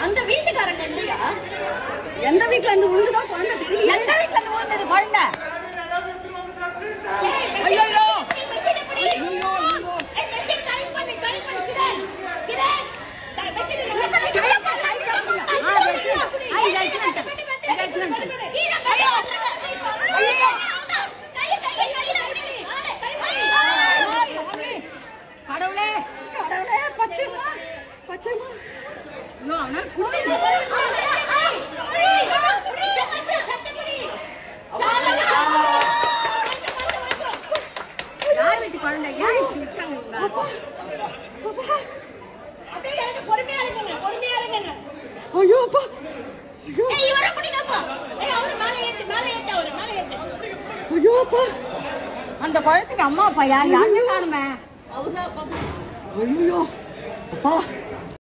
அந்த வீட்டுக்காரங்க இல்லையா? எந்த வீட்டுல இருந்து உழுந்துதான் குழந்தை தெரியல. எந்த வீட்டுல இருந்து உழுந்தது குழந்தை? ஐயோ கடவுளே கடவுளே பச்சைமா பச்சைமா யார் வீட்டு குழந்தை? அந்த குழந்தைக்கு அம்மா அப்பா யார் யாருமே காணுமே. ஐயோ அப்பா